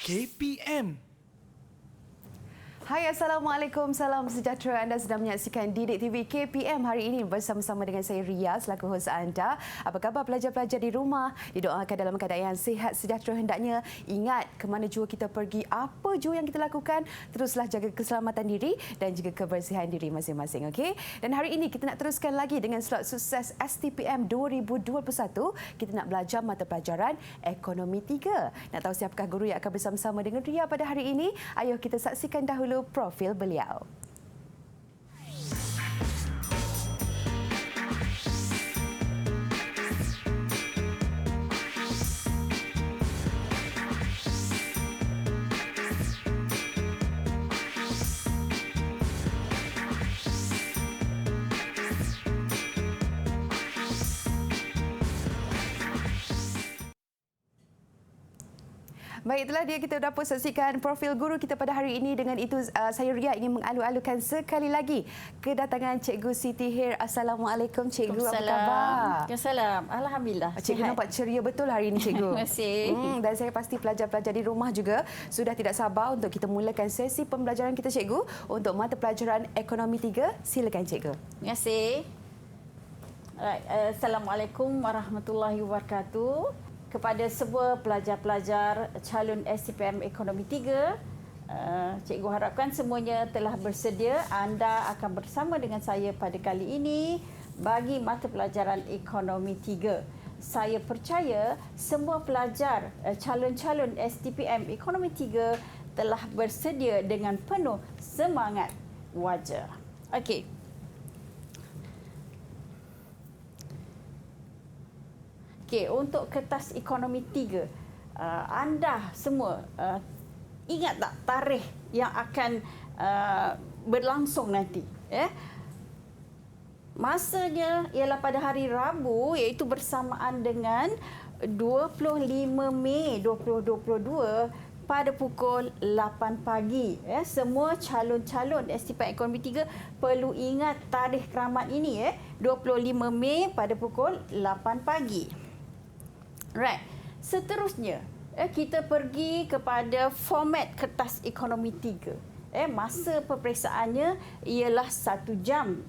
KPM. Hai, Assalamualaikum. Salam sejahtera. Anda sedang menyaksikan Didik TV KPM hari ini bersama-sama dengan saya Ria selaku hos anda. Apa khabar pelajar-pelajar di rumah? Didoakan dalam keadaan sihat sejahtera hendaknya. Ingat, ke mana jua kita pergi, apa jua yang kita lakukan, teruslah jaga keselamatan diri dan juga kebersihan diri masing-masing. Okey? Dan hari ini kita nak teruskan lagi dengan slot sukses STPM 2021. Kita nak belajar mata pelajaran Ekonomi 3. Nak tahu siapakah guru yang akan bersama-sama dengan Ria pada hari ini? Ayo kita saksikan dahulu profil beliau. Baik, itulah dia kita dapat saksikan profil guru kita pada hari ini. Dengan itu saya Ria ingin mengalu-alukan sekali lagi kedatangan Cikgu Siti Hir. Assalamualaikum Cikgu, apa khabar? Waalaikumsalam. Alhamdulillah. Cikgu sihat. Nampak ceria betul hari ini Cikgu. Terima kasih. Dan saya pasti pelajar-pelajar di rumah juga sudah tidak sabar untuk kita mulakan sesi pembelajaran kita Cikgu untuk mata pelajaran Ekonomi 3. Silakan Cikgu. Terima kasih. Assalamualaikum warahmatullahi wabarakatuh. Kepada semua pelajar-pelajar calon STPM Ekonomi 3, cikgu harapkan semuanya telah bersedia. Anda akan bersama dengan saya pada kali ini bagi mata pelajaran Ekonomi 3. Saya percaya semua pelajar calon-calon STPM Ekonomi 3 telah bersedia dengan penuh semangat wajar. Okey. Okey, untuk kertas Ekonomi 3, anda semua ingat tak tarikh yang akan berlangsung nanti? Masanya ialah pada hari Rabu, iaitu bersamaan dengan 25 Mei 2022 pada pukul 8 pagi. Semua calon-calon STPM Ekonomi 3 perlu ingat tarikh keramat ini, 25 Mei pada pukul 8 pagi. Right. Seterusnya, kita pergi kepada format kertas Ekonomi 3. Masa peperiksaannya ialah 1 jam.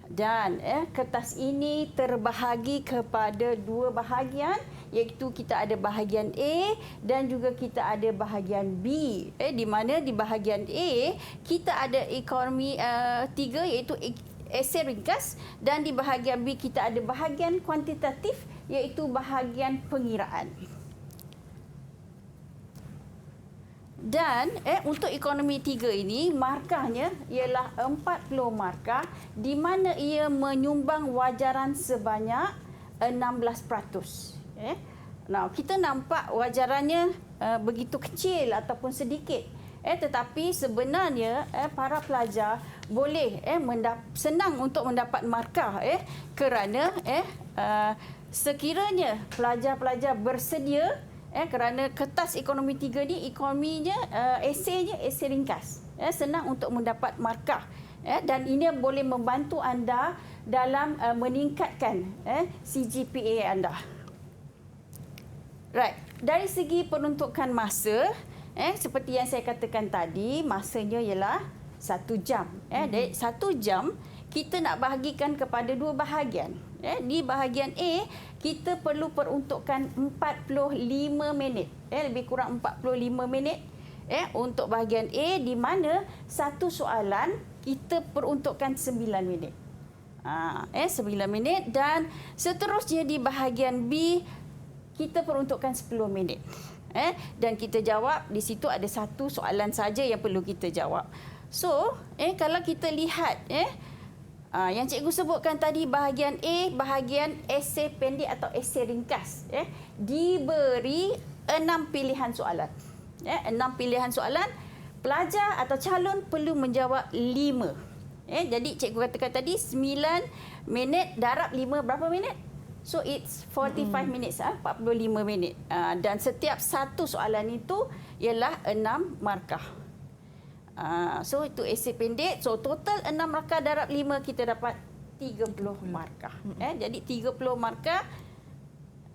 Dan kertas ini terbahagi kepada 2 bahagian, iaitu kita ada bahagian A dan juga kita ada bahagian B. Di mana di bahagian A kita ada Ekonomi 3, iaitu esei ringkas, dan di bahagian B kita ada bahagian kuantitatif, iaitu bahagian pengiraan. Dan untuk Ekonomi 3 ini markahnya ialah 40 markah, di mana ia menyumbang wajaran sebanyak 16%. Nah, kita nampak wajarannya begitu kecil ataupun sedikit. Tetapi sebenarnya para pelajar boleh senang untuk mendapat markah kerana sekiranya pelajar-pelajar bersedia kerana kertas Ekonomi 3 ni ekonominya eseinya esei ringkas, senang untuk mendapat markah, dan ini boleh membantu anda dalam meningkatkan CGPA anda. Right, dari segi peruntukan masa, seperti yang saya katakan tadi, masanya ialah 1 jam. Dari 1 jam kita nak bahagikan kepada 2 bahagian. Di bahagian A, kita perlu peruntukkan 45 minit. Lebih kurang 45 minit untuk bahagian A, di mana satu soalan kita peruntukkan 9 minit. 9 minit, dan seterusnya di bahagian B kita peruntukkan 10 minit. Dan kita jawab, di situ ada satu soalan saja yang perlu kita jawab. So, kalau kita lihat yang cikgu sebutkan tadi, bahagian A, bahagian esei pendek atau esei ringkas, diberi 6 pilihan soalan. 6 pilihan soalan, pelajar atau calon perlu menjawab 5. Jadi cikgu katakan tadi 9 minit darab 5 berapa minit? So it's 45 minutes, 45 minit. Dan setiap satu soalan itu ialah 6 markah. So itu esei pendek. So total 6 markah darab 5 kita dapat 30 markah. Jadi 30 markah.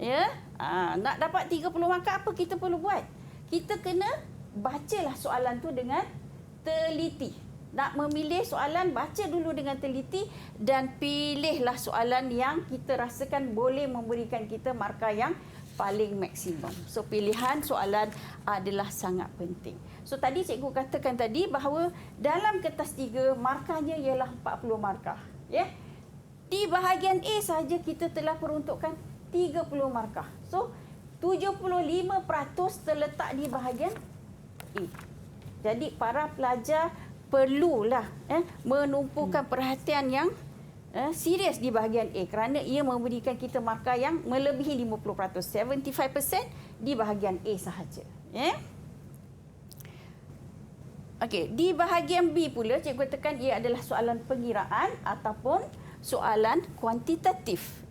Ya. Nak dapat 30 markah apa kita perlu buat? kita kena bacalah soalan tu dengan teliti. Nak memilih soalan, baca dulu dengan teliti dan pilihlah soalan yang kita rasakan boleh memberikan kita markah yang paling maksimum. So pilihan soalan adalah sangat penting. So tadi cikgu katakan tadi bahawa dalam kertas 3 markahnya ialah 40 markah. Ya. Di bahagian A saja kita telah peruntukkan 30 markah. So 75% terletak di bahagian A. Jadi para pelajar perlulah menumpukan perhatian yang serius di bahagian A kerana ia memberikan kita markah yang melebihi 50%, 75% di bahagian A sahaja. Ya. Okey, di bahagian B pula cikgu katakan ia adalah soalan pengiraan ataupun soalan kuantitatif.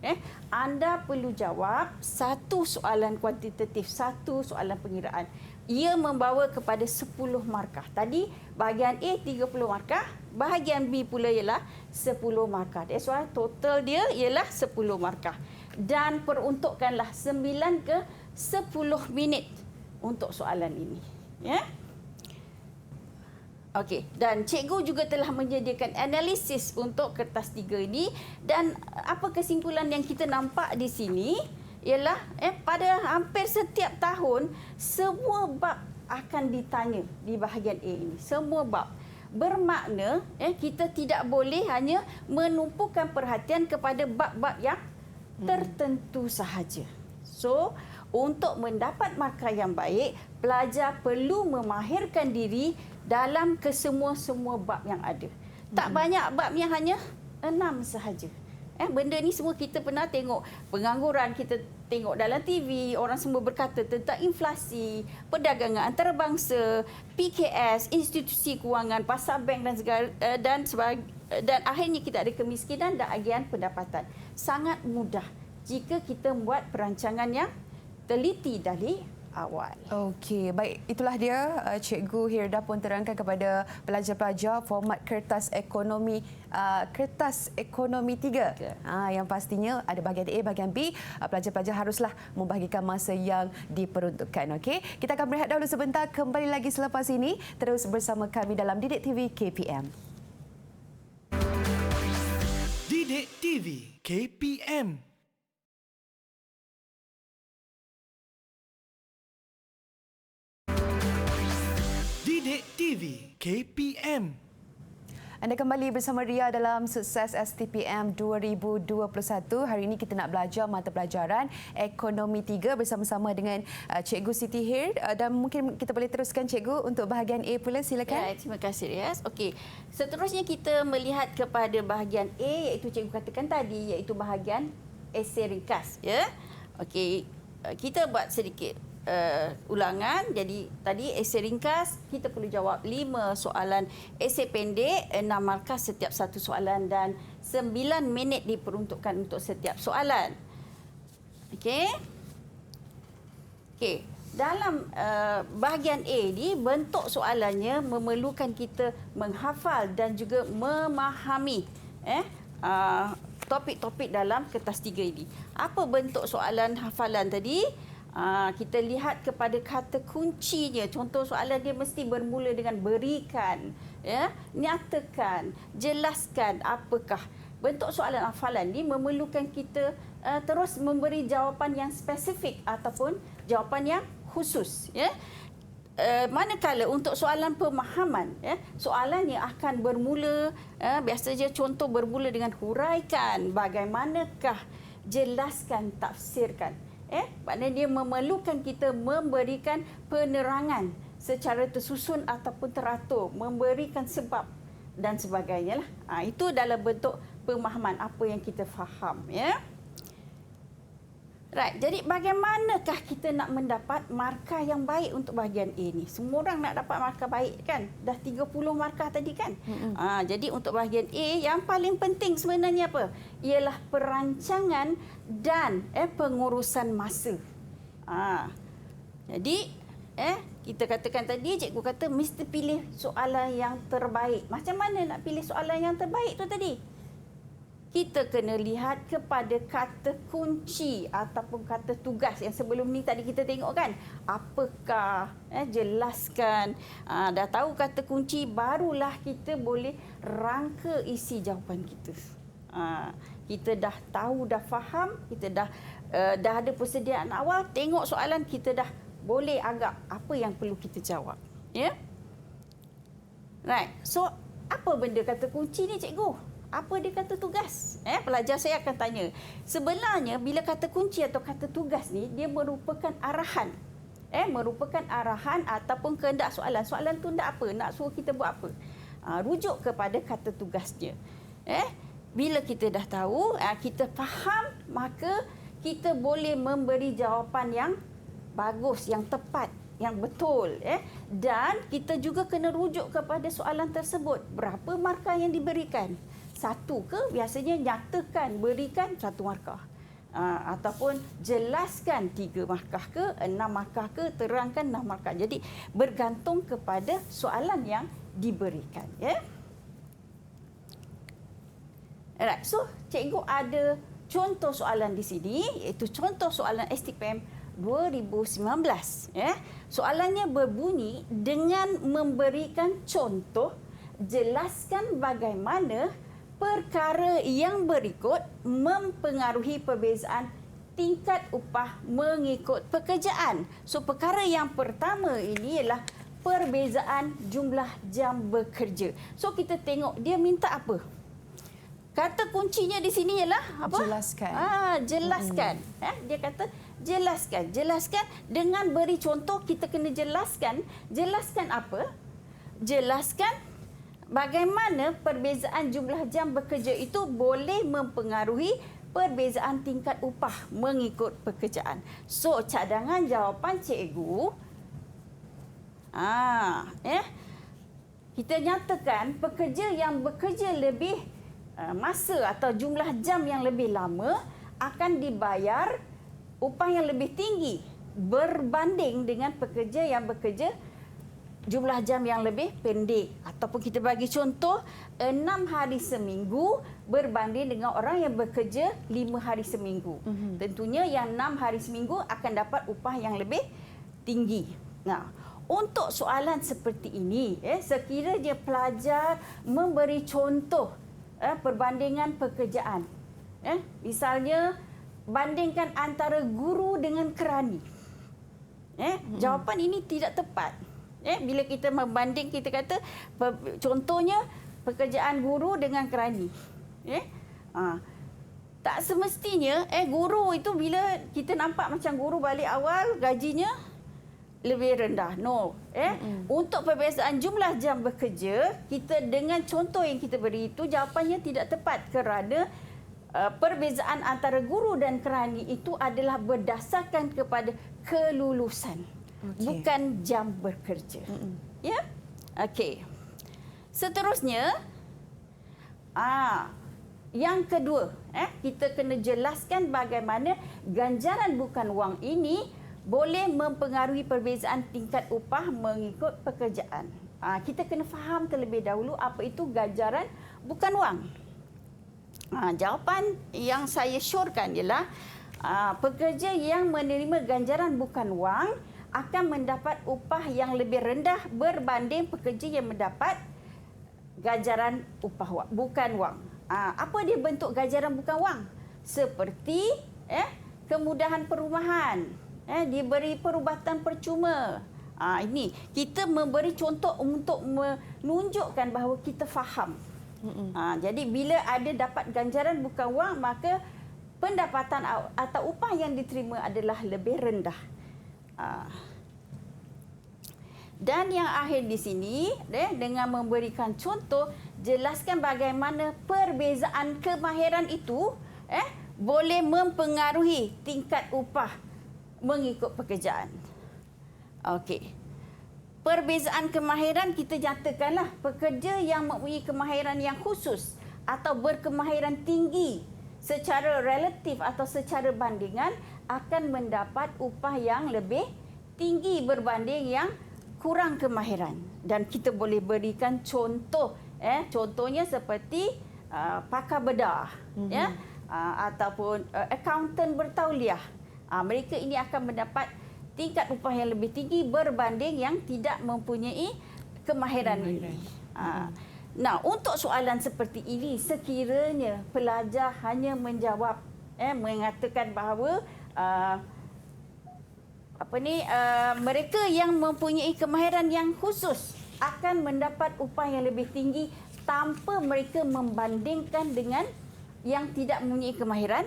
Anda perlu jawab satu soalan kuantitatif, satu soalan pengiraan. Ia membawa kepada 10 markah. Tadi bahagian A 30 markah, bahagian B pula ialah 10 markah. That's why total dia ialah 10 markah. Dan peruntukkanlah 9 ke 10 minit untuk soalan ini. Ya. Okey, dan cikgu juga telah menyediakan analisis untuk kertas 3 ini dan apa kesimpulan yang kita nampak di sini ialah pada hampir setiap tahun semua bab akan ditanya di bahagian A ini. Semua bab. Bermakna kita tidak boleh hanya menumpukan perhatian kepada bab-bab yang tertentu sahaja. So, untuk mendapat markah yang baik, pelajar perlu memahirkan diri dalam kesemua-semua bab yang ada. Tak banyak bab yang hanya 6 sahaja. Benda ni semua kita pernah tengok. Pengangguran kita tengok dalam TV, orang semua berkata tentang inflasi, perdagangan antarabangsa, PKS, institusi kewangan, pasar bank dan akhirnya kita ada kemiskinan dan agian pendapatan. Sangat mudah jika kita buat perancangan yang teliti dari awal. Okey, baik, itulah dia Cikgu Hirda pun terangkan kepada pelajar-pelajar format kertas ekonomi 3. Yang pastinya ada bahagian A, bahagian B. Pelajar-pelajar haruslah membahagikan masa yang diperuntukkan. Okey, kita akan berehat dahulu sebentar, kembali lagi selepas ini terus bersama kami dalam Didik TV KPM. Didik TV KPM. Didik TV KPM. Anda kembali bersama Ria dalam Sukses STPM 2021. Hari ini kita nak belajar mata pelajaran Ekonomi 3 bersama-sama dengan Cikgu Siti Hir. Dan mungkin kita boleh teruskan Cikgu untuk bahagian A pula, silakan. Ya, terima kasih Riaz. Okey, seterusnya kita melihat kepada bahagian A iaitu cikgu katakan tadi iaitu bahagian esei ringkas. Ya. Okey, kita buat sedikit ulangan. Jadi tadi esei ringkas kita perlu jawab 5 soalan esei pendek, 6 markah setiap satu soalan dan 9 minit diperuntukkan untuk setiap soalan. Okey. Okey, dalam bahagian A ni bentuk soalannya memerlukan kita menghafal dan juga memahami topik-topik dalam kertas 3 ini. Apa bentuk soalan hafalan tadi? Kita lihat kepada kata kuncinya. Contoh soalan dia mesti bermula dengan berikan, nyatakan, jelaskan apakah. Bentuk soalan hafalan ni memerlukan kita terus memberi jawapan yang spesifik ataupun jawapan yang khusus. Manakala untuk soalan pemahaman, soalannya akan bermula, biasanya contoh bermula dengan huraikan, bagaimanakah, jelaskan, tafsirkan. Maknanya dia memerlukan kita memberikan penerangan secara tersusun ataupun teratur, memberikan sebab dan sebagainya lah. Itu dalam bentuk pemahaman apa yang kita faham. Right. Jadi bagaimanakah kita nak mendapat markah yang baik untuk bahagian A ni? Semua orang nak dapat markah baik kan? Dah 30 markah tadi kan? Jadi untuk bahagian A yang paling penting sebenarnya apa? Ialah perancangan dan pengurusan masa. Jadi kita katakan tadi, cikgu kata mesti pilih soalan yang terbaik. Macam mana nak pilih soalan yang terbaik tu tadi? kita kena lihat kepada kata kunci ataupun kata tugas yang sebelum ni tadi kita tengok kan. Apakah, jelaskan. Dah tahu kata kunci, barulah kita boleh rangka isi jawapan kita. Kita dah tahu, dah faham, kita dah ada persediaan awal, tengok soalan kita dah boleh agak apa yang perlu kita jawab. Ya? Right. So, apa benda kata kunci ni, cikgu? Apa dia kata tugas? Pelajar saya akan tanya. Sebenarnya bila kata kunci atau kata tugas ni, dia merupakan arahan. Merupakan arahan ataupun kehendak soalan. Soalan tu nak apa? Nak suruh kita buat apa? Rujuk kepada kata tugasnya. Bila kita dah tahu, kita faham, maka kita boleh memberi jawapan yang bagus, yang tepat, yang betul. Dan kita juga kena rujuk kepada soalan tersebut. Berapa markah yang diberikan? 1 ke? Biasanya nyatakan, berikan 1 markah. Ataupun jelaskan 3 markah ke, 6 markah ke, terangkan 6 markah. Jadi bergantung kepada soalan yang diberikan. Alright, so cikgu ada contoh soalan di sini, iaitu contoh soalan STPM 2019. Soalannya berbunyi, dengan memberikan contoh, jelaskan bagaimana perkara yang berikut mempengaruhi perbezaan tingkat upah mengikut pekerjaan. So, perkara yang pertama ini ialah perbezaan jumlah jam bekerja. So, kita tengok dia minta apa? Kata kuncinya di sini ialah apa? Jelaskan. Jelaskan. Dia kata jelaskan. Jelaskan dengan beri contoh, kita kena jelaskan. Jelaskan apa? Jelaskan bagaimana perbezaan jumlah jam bekerja itu boleh mempengaruhi perbezaan tingkat upah mengikut pekerjaan. So, cadangan jawapan cikgu, kita nyatakan pekerja yang bekerja lebih masa atau jumlah jam yang lebih lama akan dibayar upah yang lebih tinggi berbanding dengan pekerja yang bekerja jumlah jam yang lebih pendek. Ataupun kita bagi contoh 6 hari seminggu berbanding dengan orang yang bekerja 5 hari seminggu. Tentunya yang 6 hari seminggu akan dapat upah yang lebih tinggi. Nah, untuk soalan seperti ini, sekiranya pelajar memberi contoh perbandingan pekerjaan. Misalnya, bandingkan antara guru dengan kerani. Jawapan ini tidak tepat. Bila kita membanding, kita kata contohnya pekerjaan guru dengan kerani. Tak semestinya guru itu bila kita nampak macam guru balik awal gajinya lebih rendah. No. Untuk perbezaan jumlah jam bekerja, kita dengan contoh yang kita beri itu jawapannya tidak tepat kerana perbezaan antara guru dan kerani itu adalah berdasarkan kepada kelulusan. Bukan jam bekerja. Ya? Okey. Seterusnya, yang kedua, kita kena jelaskan bagaimana ganjaran bukan wang ini boleh mempengaruhi perbezaan tingkat upah mengikut pekerjaan. Kita kena faham terlebih dahulu apa itu ganjaran bukan wang. Jawapan yang saya syorkan ialah pekerja yang menerima ganjaran bukan wang akan mendapat upah yang lebih rendah berbanding pekerja yang mendapat ganjaran upah bukan wang. Apa dia bentuk ganjaran bukan wang? Seperti kemudahan perumahan, diberi perubatan percuma. Ini kita memberi contoh untuk menunjukkan bahawa kita faham. Jadi bila ada dapat ganjaran bukan wang, maka pendapatan atau upah yang diterima adalah lebih rendah. Dan yang akhir di sini, dengan memberikan contoh, jelaskan bagaimana perbezaan kemahiran itu boleh mempengaruhi tingkat upah mengikut pekerjaan. Okey. Perbezaan kemahiran kita nyatakanlah pekerja yang mempunyai kemahiran yang khusus atau berkemahiran tinggi secara relatif atau secara bandingan akan mendapat upah yang lebih tinggi berbanding yang kurang kemahiran. Dan kita boleh berikan contoh. Contohnya seperti pakar bedah, ya, ataupun accountant bertauliah. Mereka ini akan mendapat tingkat upah yang lebih tinggi berbanding yang tidak mempunyai kemahiran ini. Nah, untuk soalan seperti ini, sekiranya pelajar hanya menjawab, mengatakan bahawa mereka yang mempunyai kemahiran yang khusus akan mendapat upah yang lebih tinggi tanpa mereka membandingkan dengan yang tidak mempunyai kemahiran,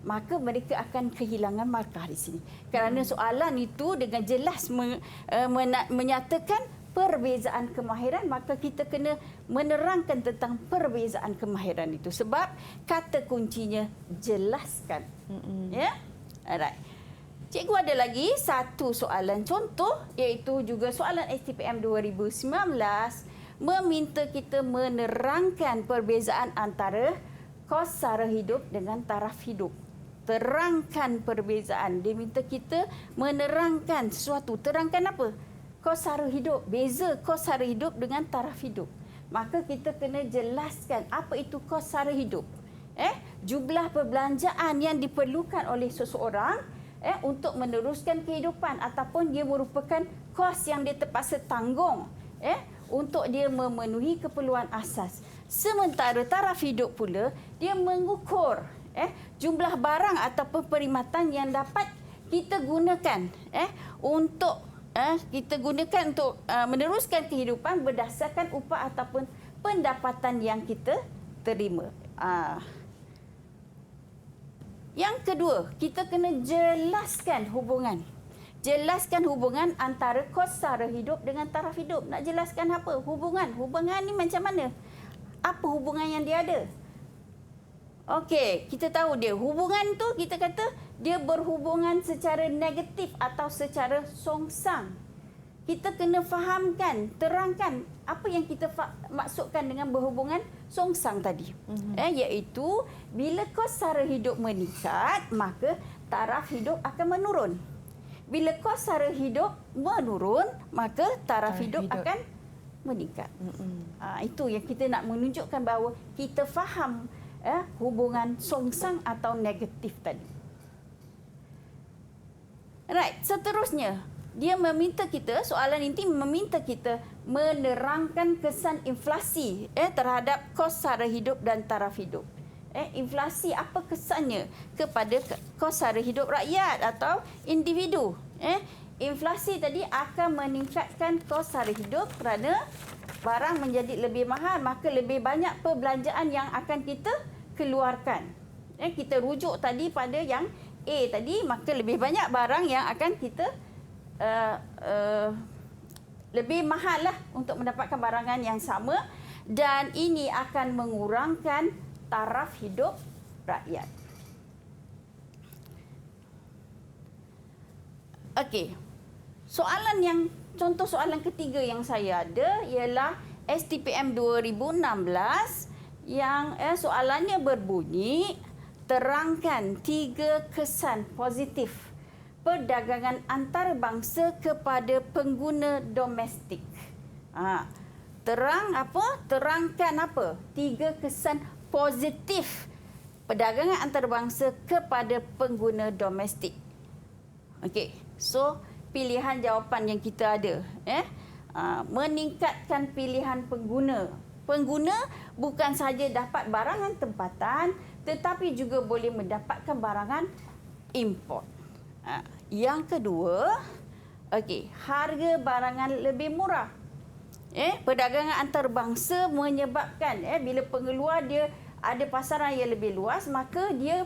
maka mereka akan kehilangan markah di sini. Kerana soalan itu dengan jelas menyatakan perbezaan kemahiran, maka kita kena menerangkan tentang perbezaan kemahiran itu. Sebab kata kuncinya jelaskan. Ya? Alright. Cikgu ada lagi satu soalan contoh, iaitu juga soalan STPM 2019 meminta kita menerangkan perbezaan antara kos sara hidup dengan taraf hidup. Terangkan perbezaan. Dia minta kita menerangkan sesuatu. Terangkan apa? Kos sara hidup. Beza kos sara hidup dengan taraf hidup. Maka kita kena jelaskan apa itu kos sara hidup. Jumlah perbelanjaan yang diperlukan oleh seseorang untuk meneruskan kehidupan, ataupun dia merupakan kos yang dia terpaksa tanggung untuk dia memenuhi keperluan asas. Sementara taraf hidup pula dia mengukur jumlah barang ataupun perkhidmatan yang dapat kita gunakan untuk meneruskan kehidupan berdasarkan upah ataupun pendapatan yang kita terima. Yang kedua, kita kena jelaskan hubungan. Jelaskan hubungan antara kos sara hidup dengan taraf hidup. Nak jelaskan apa? Hubungan. Hubungan ni macam mana? Apa hubungan yang dia ada? Okey, kita tahu dia. Hubungan tu kita kata dia berhubungan secara negatif atau secara songsang. Kita kena fahamkan, terangkan apa yang kita maksudkan dengan berhubungan songsang tadi. Iaitu bila kos sara hidup meningkat, maka taraf hidup akan menurun. Bila kos sara hidup menurun, maka taraf hidup akan meningkat. Itu yang kita nak menunjukkan bahawa kita faham hubungan songsang atau negatif tadi. Right, seterusnya dia meminta kita, soalan ini meminta kita menerangkan kesan inflasi terhadap kos sara hidup dan taraf hidup. Inflasi apa kesannya kepada kos sara hidup rakyat atau individu? Inflasi tadi akan meningkatkan kos sara hidup kerana barang menjadi lebih mahal, maka lebih banyak perbelanjaan yang akan kita keluarkan. Kita rujuk tadi pada yang A tadi, maka lebih banyak barang yang akan kita lebih mahal lah untuk mendapatkan barangan yang sama, dan ini akan mengurangkan taraf hidup rakyat. Okey. Contoh soalan ketiga yang saya ada ialah STPM 2016 yang soalannya berbunyi, terangkan 3 kesan positif perdagangan antarabangsa kepada pengguna domestik. Terangkan apa? 3 kesan positif perdagangan antarabangsa kepada pengguna domestik. Okey, so pilihan jawapan yang kita ada, meningkatkan pilihan pengguna. Pengguna bukan sahaja dapat barangan tempatan, tetapi juga boleh mendapatkan barangan import. Yang kedua, harga barangan lebih murah. Perdagangan antarabangsa menyebabkan bila pengeluar dia ada pasaran yang lebih luas, maka dia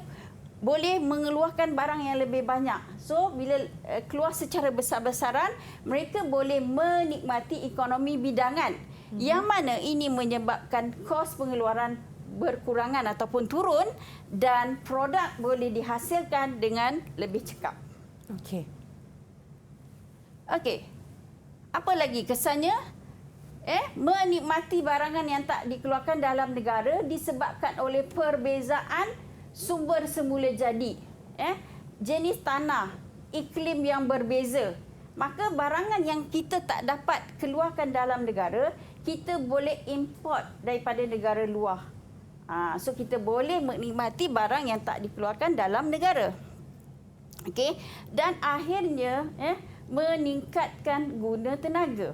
boleh mengeluarkan barang yang lebih banyak. So bila keluar secara besar-besaran, mereka boleh menikmati ekonomi bidangan. Yang mana ini menyebabkan kos pengeluaran berkurangan ataupun turun, dan produk boleh dihasilkan dengan lebih cepat. Okey. Apa lagi kesannya? Menikmati barangan yang tak dikeluarkan dalam negara disebabkan oleh perbezaan sumber semula jadi. Jenis tanah, iklim yang berbeza. Maka barangan yang kita tak dapat keluarkan dalam negara, kita boleh import daripada negara luar. So kita boleh menikmati barang yang tak dikeluarkan dalam negara. Okey, dan akhirnya meningkatkan guna tenaga.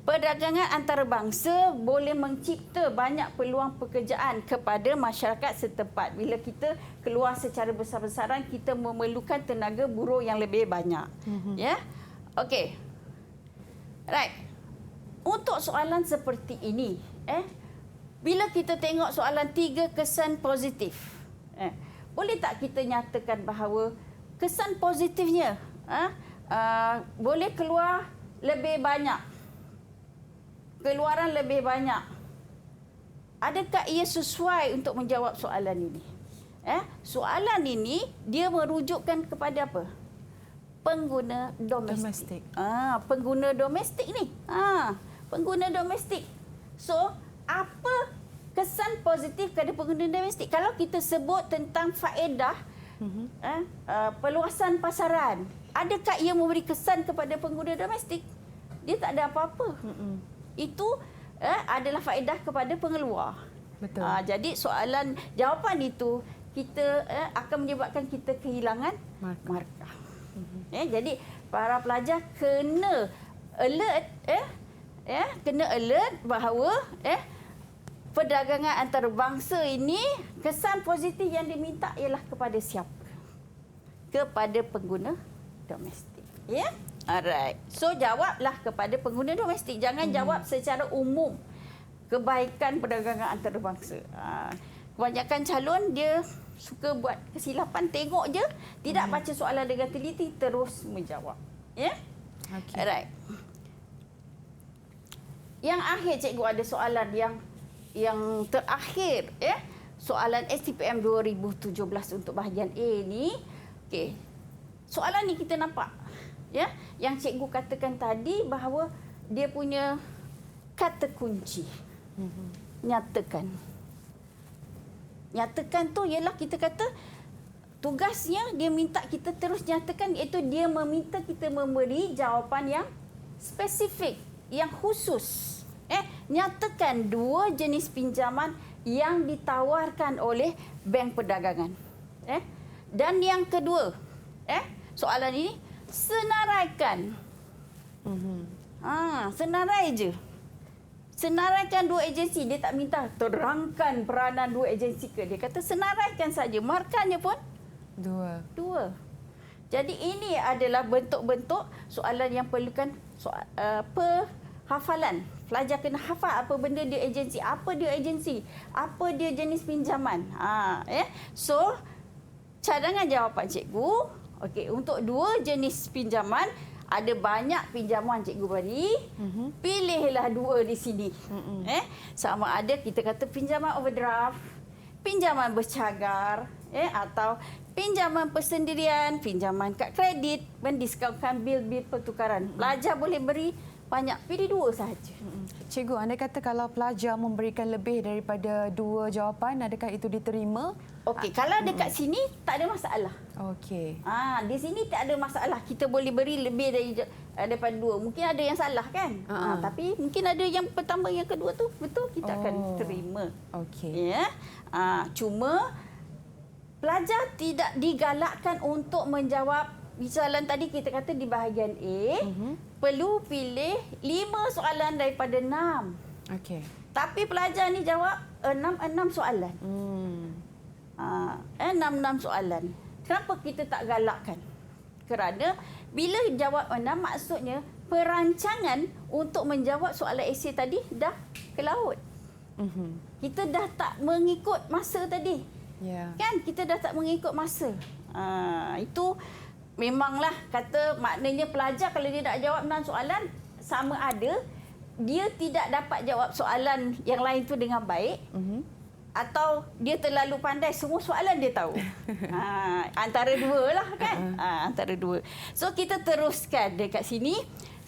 Perdagangan antarabangsa boleh mencipta banyak peluang pekerjaan kepada masyarakat setempat. Bila kita keluar secara besar-besaran, kita memerlukan tenaga buruh yang lebih banyak. Okey. Right. Untuk soalan seperti ini, bila kita tengok soalan 3 kesan positif, boleh tak kita nyatakan bahawa kesan positifnya boleh keluar lebih banyak, keluaran lebih banyak. Adakah ia sesuai untuk menjawab soalan ini? Soalan ini dia merujukkan kepada apa? Pengguna domestik. Pengguna domestik ni. Pengguna domestik. So, apa kesan positif kepada pengguna domestik? Kalau kita sebut tentang faedah peluasan pasaran, adakah ia memberi kesan kepada pengguna domestik? Dia tak ada apa-apa. Itu adalah faedah kepada pengeluar. Betul. Jadi jawapan itu kita akan menyebabkan kita kehilangan markah. Jadi para pelajar kena alert kena alert bahawa perdagangan antarabangsa ini kesan positif yang diminta ialah kepada siapa? Kepada pengguna domestik. Alright. So jawablah kepada pengguna domestik. Jangan jawab secara umum kebaikan perdagangan antarabangsa. Kebanyakan calon dia suka buat kesilapan, tengok je, tidak baca soalan dengan teliti, terus menjawab. Okay. Alright. Yang akhir cikgu ada soalan yang terakhir, soalan STPM 2017 untuk bahagian A ni. Okey. Soalan ni kita nampak yang cikgu katakan tadi bahawa dia punya kata kunci. Nyatakan. Nyatakan tu ialah kita kata tugasnya dia minta kita terus nyatakan, iaitu dia meminta kita memberi jawapan yang spesifik, yang khusus. Nyatakan 2 jenis pinjaman yang ditawarkan oleh bank perdagangan. Dan yang kedua, soalan ini senaraikan. Senarai je. Senaraikan 2 agensi. Dia tak minta terangkan peranan 2 agensi ke. Dia kata senaraikan saja. Markahnya pun 2. Jadi ini adalah bentuk-bentuk soalan yang perlukan hafalan. Pelajar kena hafal apa benda dia agensi, apa dia agensi, apa dia jenis pinjaman. So, cadangan jawapan cikgu, okey, untuk 2 jenis pinjaman, ada banyak pinjaman cikgu beri, pilihlah 2 di sini. Sama ada kita kata pinjaman overdraft, pinjaman bercagar, atau pinjaman persendirian, pinjaman kad kredit, mendiskaunkan bil-bil pertukaran. Pelajar boleh beri banyak, pilih 2 sahaja. Cikgu, anda kata kalau pelajar memberikan lebih daripada 2 jawapan, adakah itu diterima? Okey, kalau dekat sini tak ada masalah. Okey. Di sini tak ada masalah. Kita boleh beri lebih daripada 2. Mungkin ada yang salah kan? Tapi mungkin ada yang pertama, yang kedua tu betul, kita akan terima. Okey. Cuma pelajar tidak digalakkan untuk menjawab soalan tadi. Kita kata di bahagian A, perlu pilih 5 soalan daripada 6. Okey. Tapi pelajar ni jawab 6 soalan. 6 soalan. Kenapa kita tak galakkan? Kerana bila jawab 6, maksudnya perancangan untuk menjawab soalan esei tadi dah ke laut. Kita dah tak mengikut masa tadi. Kan? Kita dah tak mengikut masa. Itu memanglah kata maknanya pelajar kalau dia nak jawab 6 soalan, sama ada dia tidak dapat jawab soalan yang lain tu dengan baik, atau dia terlalu pandai, semua soalan dia tahu. Antara 2 lah kan. Antara 2. So kita teruskan dekat sini,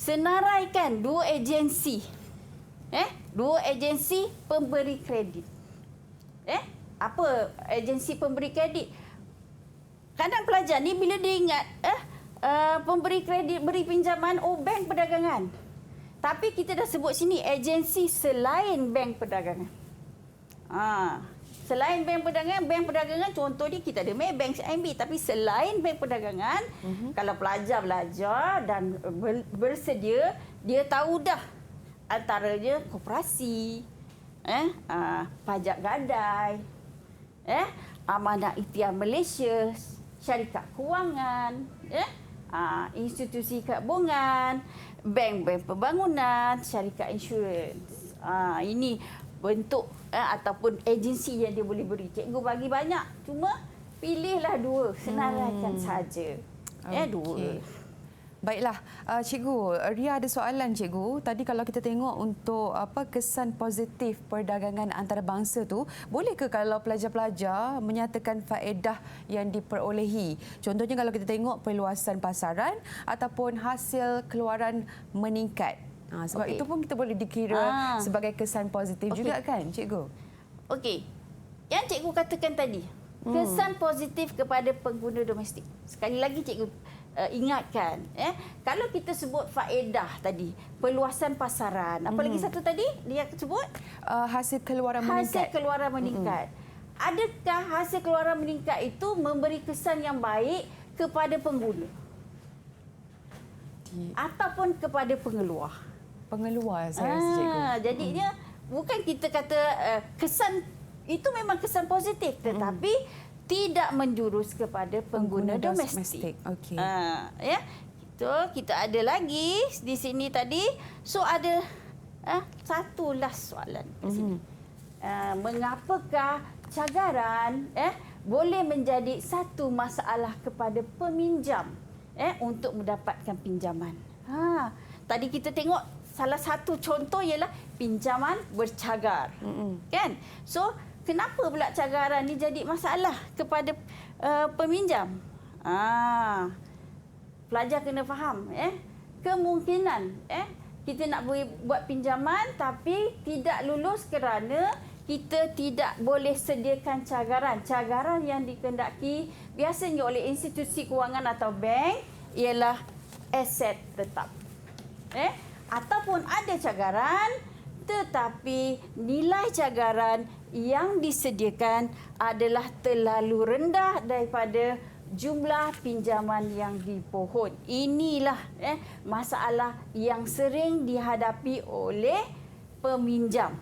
senaraikan 2 agensi. 2 agensi pemberi kredit. Apa agensi pemberi kredit? Kadang pelajar ni bila dia ingat pemberi kredit beri pinjaman, bank perdagangan. Tapi kita dah sebut sini agensi selain bank perdagangan. Selain bank perdagangan contohnya kita ada Maybank, CIMB. Tapi selain bank perdagangan, kalau pelajar belajar dan bersedia, dia tahu dah antaranya koperasi, pajak gadai, Amanah Ikhtiar Malaysia, syarikat kewangan, institusi gabungan, bank pembangunan, syarikat insurans. Ini bentuk ataupun agensi yang dia boleh beri. Cikgu bagi banyak, cuma pilihlah 2, senaraikan saja. Dua. Baiklah, Cikgu, Ria ada soalan Cikgu. Tadi kalau kita tengok untuk kesan positif perdagangan antarabangsa tu, boleh ke kalau pelajar-pelajar menyatakan faedah yang diperolehi? Contohnya kalau kita tengok perluasan pasaran ataupun hasil keluaran meningkat. Sebab itu pun kita boleh dikira sebagai kesan positif juga kan, Cikgu? Okey. Yang Cikgu katakan tadi, kesan positif kepada pengguna domestik. Sekali lagi Cikgu ingatkan, kalau kita sebut faedah tadi, perluasan pasaran, apa lagi satu tadi dia sebut? Hasil keluaran meningkat. Hasil keluaran meningkat. Adakah hasil keluaran meningkat itu memberi kesan yang baik kepada pengguna? Ataupun kepada pengeluar? Pengeluar saya rasa, Cikgu. Jadinya bukan kita kata kesan itu memang kesan positif, tetapi tidak menjurus kepada pengguna domestik. Okey. Kita ada lagi di sini tadi. So ada satu last soalan di sini. Mengapakah cagaran boleh menjadi satu masalah kepada peminjam untuk mendapatkan pinjaman? Tadi kita tengok salah satu contoh ialah pinjaman bercagar. Kan? So kenapa pula cagaran ni jadi masalah kepada peminjam? Pelajar kena faham. Kemungkinan kita nak buat pinjaman tapi tidak lulus kerana kita tidak boleh sediakan cagaran. Cagaran yang dikehendaki biasanya oleh institusi kewangan atau bank ialah aset tetap. Ataupun ada cagaran tetapi nilai cagaran yang disediakan adalah terlalu rendah daripada jumlah pinjaman yang dipohon. Inilah masalah yang sering dihadapi oleh peminjam.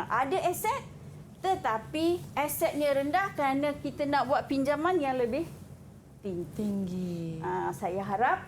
Ada aset tetapi asetnya rendah kerana kita nak buat pinjaman yang lebih tinggi. Saya harap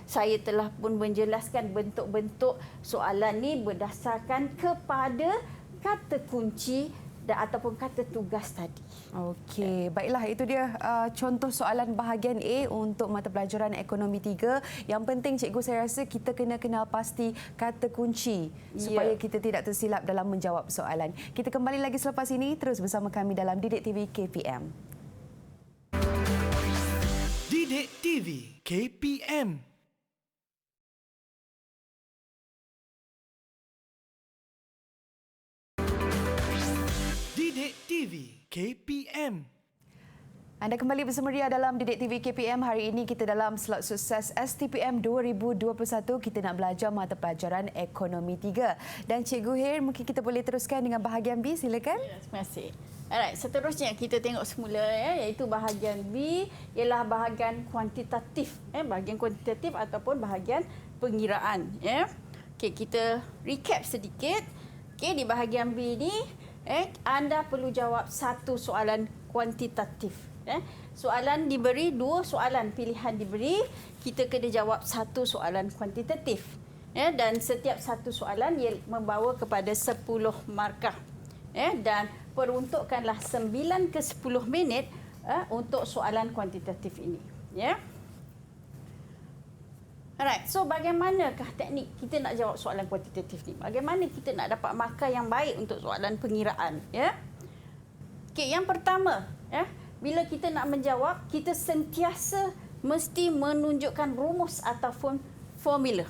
saya telah pun menjelaskan bentuk-bentuk soalan ni berdasarkan kepada kata kunci dan ataupun kata tugas tadi. Okey, baiklah itu dia contoh soalan bahagian A untuk mata pelajaran Ekonomi 3. Yang penting cikgu saya rasa kita kena kenal pasti kata kunci supaya kita tidak tersilap dalam menjawab soalan. Kita kembali lagi selepas ini terus bersama kami dalam Didik TV KPM. Didik TV KPM. Didik TV KPM. Anda kembali bersama Ria dalam Didik TV KPM. Hari ini kita dalam slot sukses STPM 2021. Kita nak belajar mata pelajaran Ekonomi 3. Dan Cikgu Hir, mungkin kita boleh teruskan dengan bahagian B. Silakan. Terima kasih. Alright, seterusnya kita tengok semula iaitu bahagian B ialah bahagian kuantitatif. Bahagian kuantitatif ataupun bahagian pengiraan. Okey, kita recap sedikit. Okey, di bahagian B ni anda perlu jawab satu soalan kuantitatif. Soalan diberi, dua soalan pilihan diberi, kita kena jawab satu soalan kuantitatif. Dan setiap satu soalan ia membawa kepada 10 markah. Dan peruntukkanlah 9 ke 10 minit untuk soalan kuantitatif ini. Alright, so bagaimanakah teknik kita nak jawab soalan kuantitatif ni? Bagaimana kita nak dapat markah yang baik untuk soalan pengiraan? Okey, yang pertama, bila kita nak menjawab, kita sentiasa mesti menunjukkan rumus ataupun formula.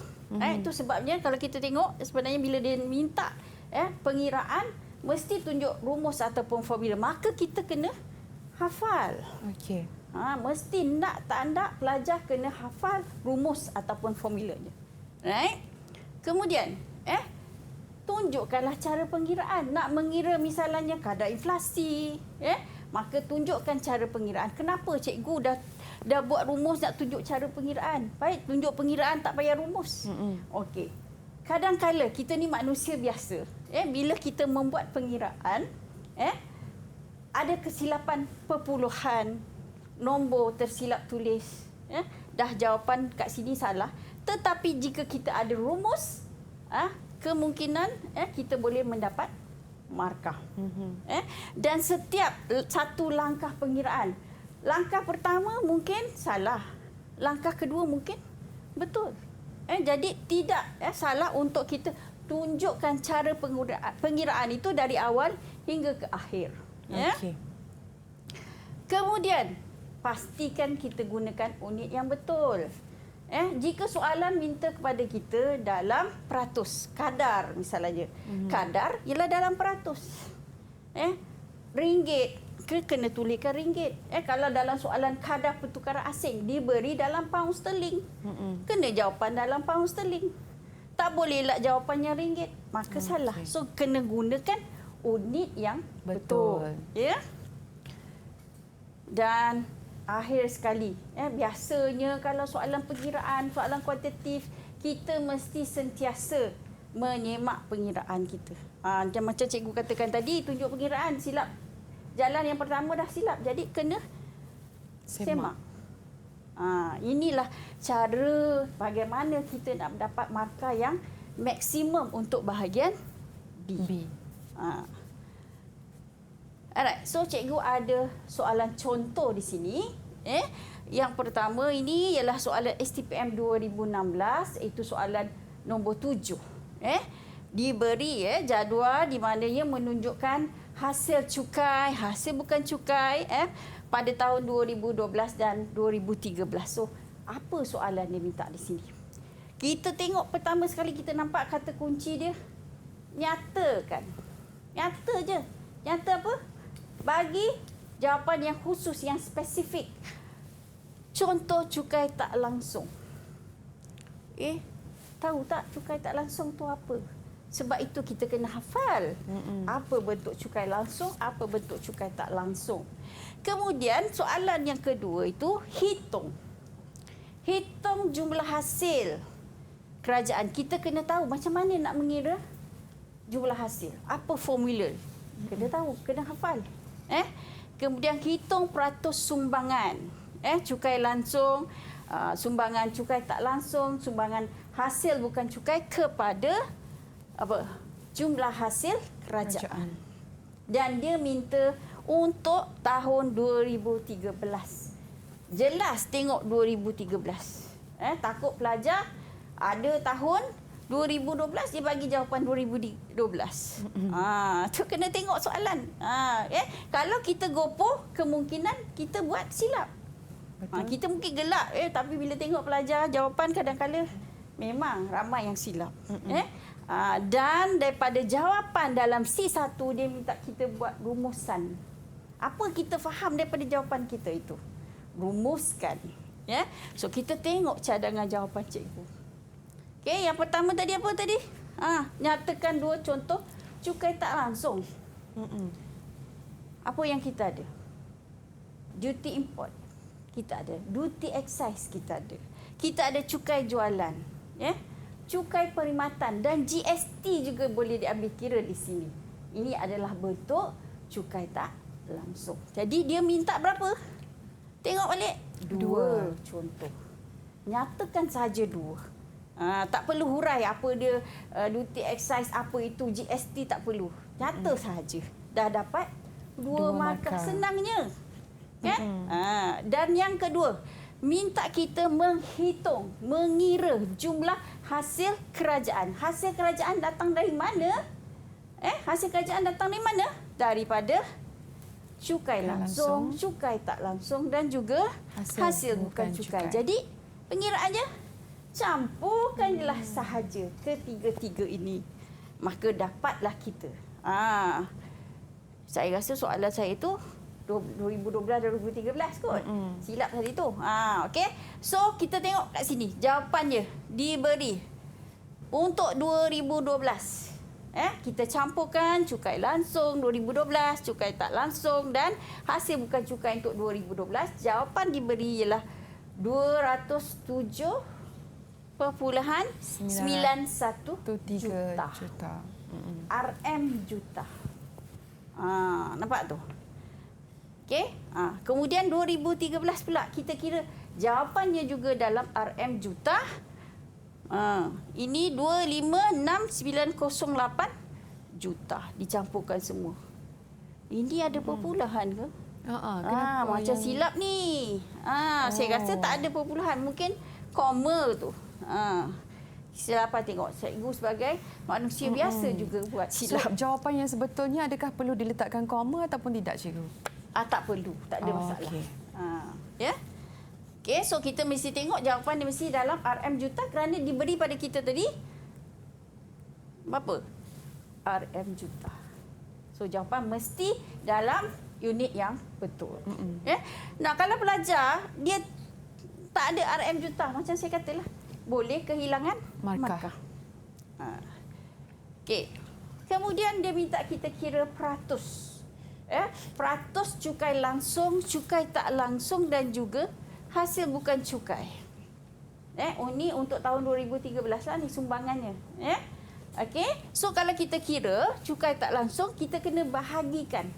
Itu sebabnya kalau kita tengok sebenarnya bila dia minta pengiraan, mesti tunjuk rumus ataupun formula. Maka kita kena hafal. Okey. Mesti nak tak nak pelajar kena hafal rumus ataupun formulanya. Right? Kemudian, tunjukkanlah cara pengiraan. Nak mengira misalnya kadar inflasi, maka tunjukkan cara pengiraan. Kenapa cikgu dah buat rumus nak tunjuk cara pengiraan? Baik, tunjuk pengiraan tak payah rumus. Okey. Kadang-kala kita ni manusia biasa, bila kita membuat pengiraan, ada kesilapan perpuluhan, nombor tersilap tulis, dah jawapan kat sini salah. Tetapi jika kita ada rumus, kemungkinan kita boleh mendapat markah. Dan setiap satu langkah pengiraan, langkah pertama mungkin salah, langkah kedua mungkin betul. Jadi tidak salah untuk kita tunjukkan cara pengiraan itu dari awal hingga ke akhir. Okey. Kemudian pastikan kita gunakan unit yang betul. Jika soalan minta kepada kita dalam peratus, kadar misalnya. Kadar ialah dalam peratus. Ringgit, kena tuliskan ringgit. Kalau dalam soalan kadar pertukaran asing diberi dalam pound sterling, kena jawapan dalam pound sterling. Tak boleh elak jawapannya ringgit, maka salah. So kena gunakan unit yang betul. Ya. Dan akhir sekali, biasanya kalau soalan pengiraan, soalan kuantitatif, kita mesti sentiasa menyemak pengiraan kita. Macam cikgu katakan tadi, tunjuk pengiraan silap. Jalan yang pertama dah silap, jadi kena semak. Inilah cara bagaimana kita nak mendapat markah yang maksimum untuk bahagian B. Alright, so cikgu ada soalan contoh di sini. Yang pertama ini ialah soalan STPM 2016, itu soalan nombor 7. Diberi jadual di mana ia menunjukkan hasil cukai, hasil bukan cukai pada tahun 2012 dan 2013. So, apa soalan dia minta di sini? Kita tengok pertama sekali kita nampak kata kunci dia. Nyatakan. Nyata je. Nyata apa? Bagi jawapan yang khusus, yang spesifik. Contoh cukai tak langsung. Tahu tak cukai tak langsung tu apa? Sebab itu kita kena hafal apa bentuk cukai langsung, apa bentuk cukai tak langsung. Kemudian soalan yang kedua itu hitung. Hitung jumlah hasil kerajaan. Kita kena tahu macam mana nak mengira jumlah hasil. Apa formula? Kena tahu, kena hafal. Kemudian hitung peratus sumbangan. Cukai langsung, sumbangan cukai tak langsung, sumbangan hasil bukan cukai kepada jumlah hasil kerajaan. Dan dia minta untuk tahun 2013. Jelas tengok 2013. Takut pelajar ada tahun 2012 dia bagi jawapan 2012. Tu kena tengok soalan. Kalau kita gopoh, kemungkinan kita buat silap. Kita mungkin gelak tapi bila tengok pelajar jawapan kadang-kala memang ramai yang silap. Dan daripada jawapan dalam C1 dia minta kita buat rumusan. Apa kita faham daripada jawapan kita itu? Rumuskan. So kita tengok cadangan jawapan cikgu. Yang pertama tadi apa tadi? Nyatakan dua contoh cukai tak langsung. Apa yang kita ada? Duty import kita ada, duty excise kita ada. Kita ada cukai jualan, cukai perkhidmatan dan GST juga boleh diambil kira di sini. Ini adalah bentuk cukai tak langsung. Jadi dia minta berapa? Tengok balik. Dua contoh. Nyatakan saja dua. Tak perlu hurai apa dia duty excise, apa itu GST, tak perlu. Nyata saja. Dah dapat dua markah. Senangnya. Dan yang kedua, minta kita menghitung, mengira jumlah hasil kerajaan. Hasil kerajaan datang dari mana? Hasil kerajaan datang dari mana? Daripada cukai langsung, cukai tak langsung dan juga hasil bukan cukai. Jadi, pengiraannya campurkanlah sahaja ketiga-tiga ini. Maka dapatlah kita. Saya rasa soalan saya itu 2012 dan 2013 kot. Silap tadi tu. Okey. So kita tengok kat sini jawapannya diberi untuk 2012. Kita campurkan cukai langsung 2012, cukai tak langsung dan hasil bukan cukai untuk 2012. Jawapan diberi ialah 207.91 juta. RM juta. Nampak tu? Okey. Kemudian 2013 pula kita kira jawapannya juga dalam RM juta. Ini 256908 juta dicampurkan semua. Ini ada perpuluhan ke? Macam silap ni. Saya rasa tak ada perpuluhan, mungkin koma tu. Silapan tengok. Cikgu sebagai manusia biasa juga buat silap. Jawapan yang sebetulnya adakah perlu diletakkan koma ataupun tidak, cikgu? Tak perlu, tak ada masalah. Okey. Ya. Okey, so kita mesti tengok jawapan dia mesti dalam RM juta kerana diberi pada kita tadi berapa? RM juta. So jawapan mesti dalam unit yang betul. Ya. Nah, kalau pelajar dia tak ada RM juta, macam saya katalah, boleh kehilangan markah. Okey. Kemudian dia minta kita kira peratus. Peratus cukai langsung, cukai tak langsung dan juga hasil bukan cukai. Ini untuk tahun 2013 lah ni sumbangannya. Okey. So kalau kita kira cukai tak langsung, kita kena bahagikan.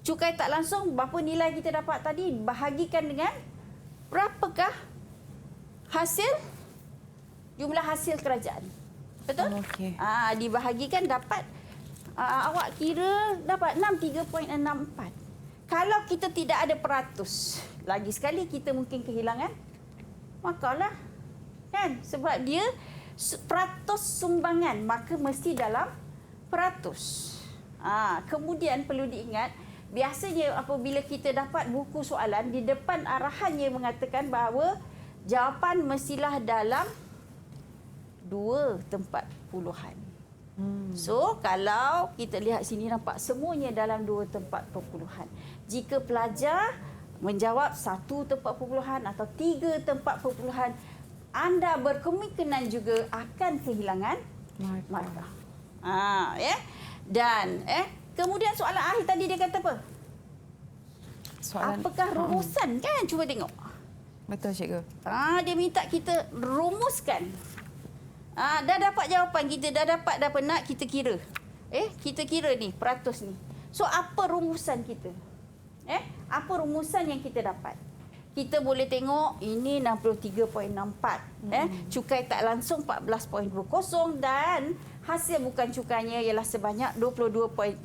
Cukai tak langsung berapa nilai kita dapat tadi, bahagikan dengan berapakah jumlah hasil kerajaan. Betul? Okey. Dibahagikan dapat awak kira dapat 3.64. Kalau kita tidak ada peratus, lagi sekali kita mungkin kehilangan markah, kan? Sebab dia peratus sumbangan, maka mesti dalam peratus. Kemudian perlu diingat, biasanya apabila kita dapat buku soalan, di depan arahannya mengatakan bahawa jawapan mestilah dalam 2 tempat puluhan. So, kalau kita lihat sini nampak semuanya dalam 2 tempat perpuluhan. Jika pelajar menjawab 1 tempat perpuluhan atau 3 tempat perpuluhan, anda berkemungkinan juga akan kehilangan markah. Ya. Dan kemudian soalan akhir tadi dia kata apa? Apakah rumusan, kan? Cuba tengok. Betul, cikgu. Dia minta kita rumuskan. Dah dapat jawapan kita, dah penat, kita kira. Kita kira ni, peratus ni. So, apa rumusan kita? Apa rumusan yang kita dapat? Kita boleh tengok ini 63.64. Cukai tak langsung 14.20 dan hasil bukan cukainya ialah sebanyak 22.15%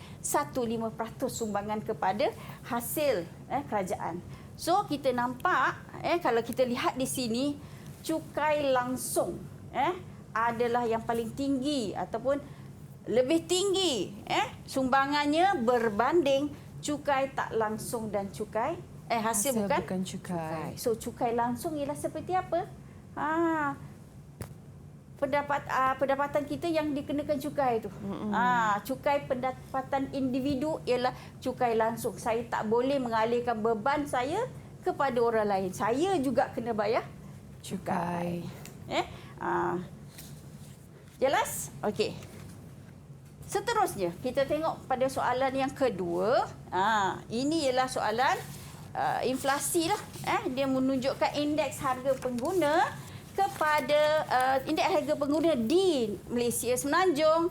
sumbangan kepada hasil kerajaan. So, kita nampak kalau kita lihat di sini, cukai langsung adalah yang paling tinggi ataupun lebih tinggi sumbangannya berbanding cukai tak langsung dan cukai hasil bukan cukai. So cukai langsung ialah seperti apa? Pendapatan kita yang dikenakan cukai itu. Cukai pendapatan individu ialah cukai langsung. Saya tak boleh mengalihkan beban saya kepada orang lain. Saya juga kena bayar cukai. Jelas? Okey. Seterusnya, kita tengok pada soalan yang kedua. Ini ialah soalan inflasi lah. Dia menunjukkan indeks harga pengguna kepada indeks harga pengguna di Malaysia Semenanjung,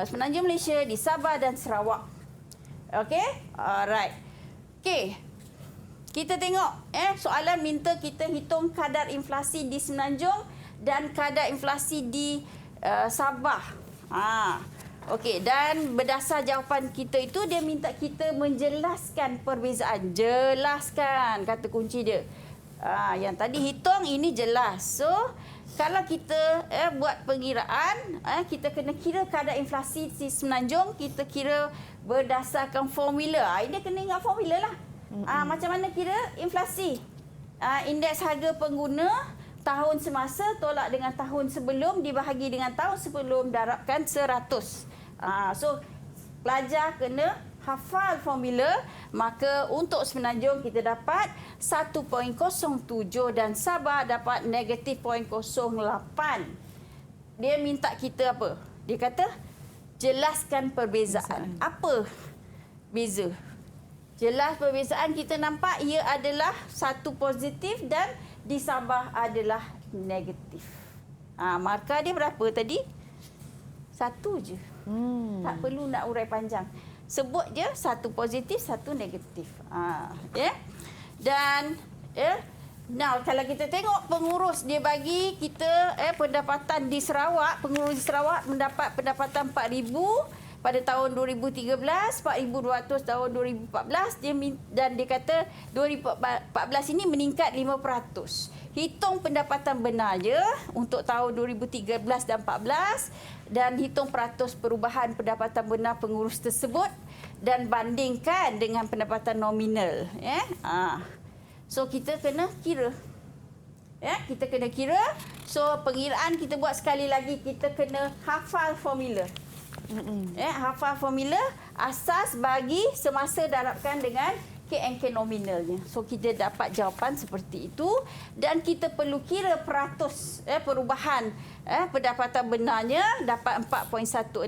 Semenanjung Malaysia, di Sabah dan Sarawak. Okey? Alright. Okey. Kita tengok soalan minta kita hitung kadar inflasi di Semenanjung dan kadar inflasi di Sabah. Okey, dan berdasar jawapan kita itu dia minta kita menjelaskan perbezaan. Jelaskan kata kunci dia. Yang tadi hitung, ini jelas. So, kalau kita buat pengiraan, kita kena kira kadar inflasi di Semenanjung, kita kira berdasarkan formula. Dia kena ingat formula lah. Macam mana kira inflasi? Indeks harga pengguna tahun semasa tolak dengan tahun sebelum dibahagi dengan tahun sebelum darabkan 100. So, pelajar kena hafal formula. Maka untuk Semenanjung kita dapat 1.07 dan Sabah dapat -0.08. Dia minta kita apa? Dia kata jelaskan perbezaan. Apa beza? Jelas perbezaan, kita nampak ia adalah satu positif dan di Sabah adalah negatif. Markah dia berapa tadi? Satu je. Tak perlu nak urai panjang. Sebut je satu positif, satu negatif. Dan now kalau kita tengok pengurus dia bagi kita pendapatan di Sarawak, pengurus di Sarawak mendapat pendapatan 4,000 pada tahun 2013, 4,200 tahun 2014 dan dia kata 2014 ini meningkat 5%. Hitung pendapatan benar je untuk tahun 2013 dan 14 dan hitung peratus perubahan pendapatan benar pengurus tersebut dan bandingkan dengan pendapatan nominal. So kita kena kira. Kita kena kira. So pengiraan kita buat sekali lagi, kita kena hafal formula. Hafal formula asas bagi semasa darabkan dengan KNK nominalnya. So kita dapat jawapan seperti itu dan kita perlu kira peratus perubahan pendapatan benarnya dapat 4.16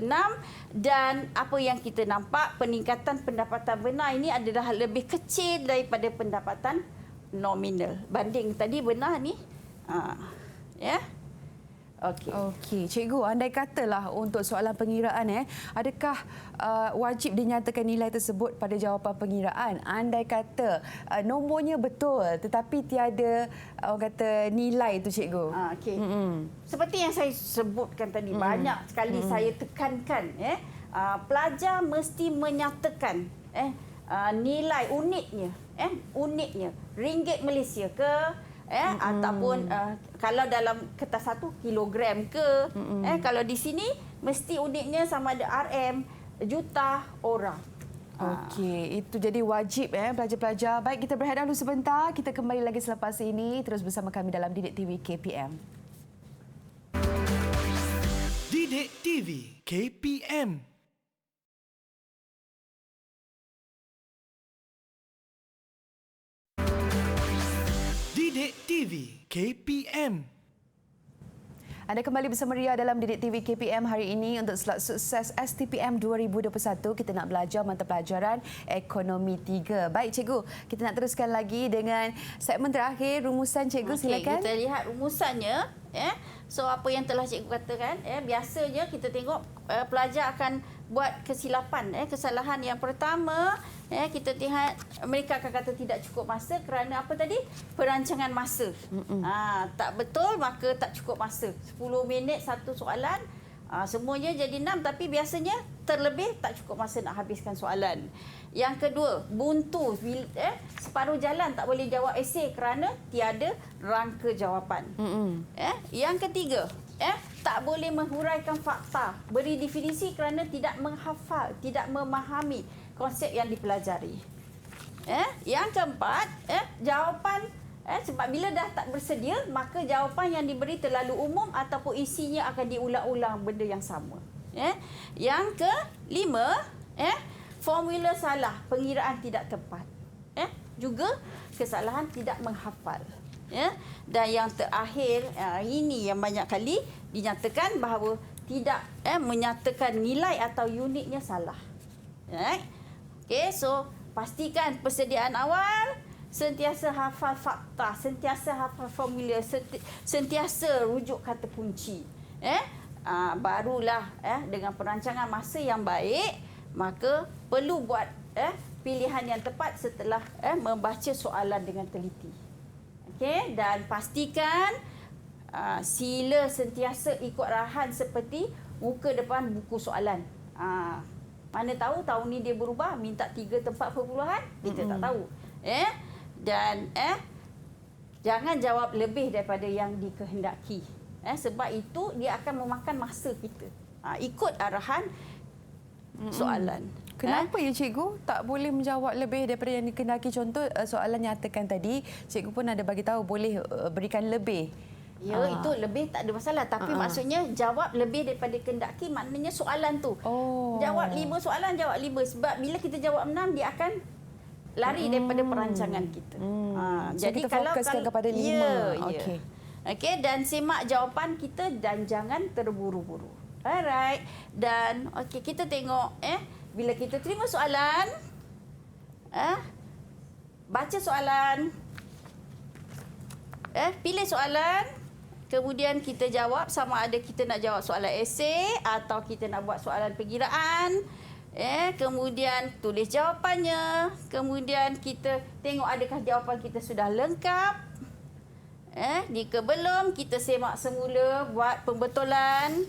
dan apa yang kita nampak peningkatan pendapatan benar ini adalah lebih kecil daripada pendapatan nominal banding tadi benar ni. Okey, cikgu, andai katalah untuk soalan pengiraan adakah wajib dinyatakan nilai tersebut pada jawapan pengiraan? Andai kata nombornya betul tetapi tiada orang kata nilai tu, cikgu. Okey. Seperti yang saya sebutkan tadi, banyak sekali saya tekankan pelajar mesti menyatakan nilai unitnya ringgit Malaysia ke ataupun kalau dalam kertas 1 kilogram ke kalau di sini mesti unitnya sama ada RM, juta, orang. Okey, itu jadi wajib pelajar-pelajar. Baik, kita berehat dulu sebentar. Kita kembali lagi selepas ini terus bersama kami dalam Didik TV KPM. Didik TV KPM. Didik TV KPM. Anda kembali bersama Ria dalam Didik TV KPM hari ini untuk slot sukses STPM 2021. Kita nak belajar mata pelajaran Ekonomi 3. Baik, cikgu, kita nak teruskan lagi dengan segmen terakhir, rumusan, cikgu. Silakan. Kita lihat rumusannya. So apa yang telah cikgu katakan, biasanya kita tengok pelajar akan buat kesilapan, kesalahan yang pertama, kita lihat mereka akan kata tidak cukup masa kerana apa tadi? Perancangan masa. Tak betul, maka tak cukup masa. 10 minit satu soalan, semuanya jadi 6 tapi biasanya terlebih tak cukup masa nak habiskan soalan. Yang kedua, buntu, separuh jalan tak boleh jawab esei kerana tiada rangka jawapan. Yang ketiga, tak boleh menghuraikan fakta, beri definisi kerana tidak menghafal, tidak memahami konsep yang dipelajari. Yang keempat, jawapan sebab bila dah tak bersedia, maka jawapan yang diberi terlalu umum ataupun isinya akan diulang-ulang benda yang sama. Yang kelima, formula salah, pengiraan tidak tepat. Juga kesalahan tidak menghafal. Dan yang terakhir, ini yang banyak kali dinyatakan bahawa tidak menyatakan nilai atau unitnya salah. Okey, so pastikan persediaan awal, sentiasa hafal fakta, sentiasa hafal formula, sentiasa rujuk kata kunci. Barulah dengan perancangan masa yang baik, maka perlu buat pilihan yang tepat setelah membaca soalan dengan teliti. Okey, dan pastikan sila sentiasa ikut arahan seperti muka depan buku soalan. Mana tahu tahun ni dia berubah, minta 3 tempat perpuluhan, kita tak tahu. Dan jangan jawab lebih daripada yang dikehendaki. Sebab itu dia akan memakan masa kita. Ikut arahan soalan. Kenapa ya, cikgu tak boleh menjawab lebih daripada yang dikehendaki? Contoh soalan nyatakan tadi, cikgu pun ada bagi tahu boleh berikan lebih. Ya, itu lebih tak ada masalah. Tapi maksudnya jawab lebih daripada kendaki, maknanya soalan tu. Jawab 5 soalan, jawab 5. Sebab bila kita jawab 6, dia akan lari daripada perancangan kita. So jadi kita fokuskan kepada 5. Okey, dan semak jawapan kita dan jangan terburu-buru. Alright. Dan okey, kita tengok bila kita terima soalan, baca soalan, pilih soalan, kemudian kita jawab sama ada kita nak jawab soalan esei atau kita nak buat soalan perkiraan. Kemudian tulis jawapannya, kemudian kita tengok adakah jawapan kita sudah lengkap. Jika belum, kita semak semula, buat pembetulan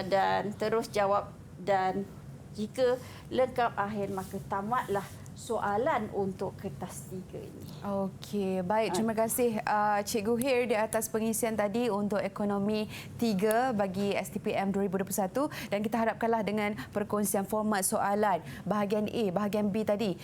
dan terus jawab, dan jika lengkap akhir maka tamatlah soalan untuk kertas 3 ini. Okey, baik. Terima kasih Cikgu Hir di atas pengisian tadi untuk ekonomi 3 bagi STPM 2021, dan kita harapkanlah dengan perkongsian format soalan bahagian A, bahagian B tadi,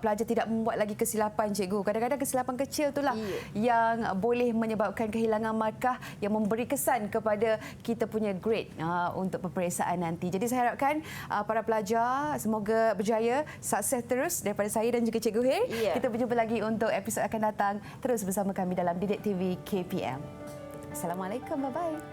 pelajar tidak membuat lagi kesilapan, Cikgu. Kadang-kadang kesilapan kecil itulah yang boleh menyebabkan kehilangan markah yang memberi kesan kepada kita punya grade untuk peperiksaan nanti. Jadi saya harapkan para pelajar semoga berjaya, sukses terus daripada saya dan juga Cikgu Hir. Kita berjumpa lagi untuk episod akan datang. Terus bersama kami dalam Didik TV KPM. Assalamualaikum, bye-bye.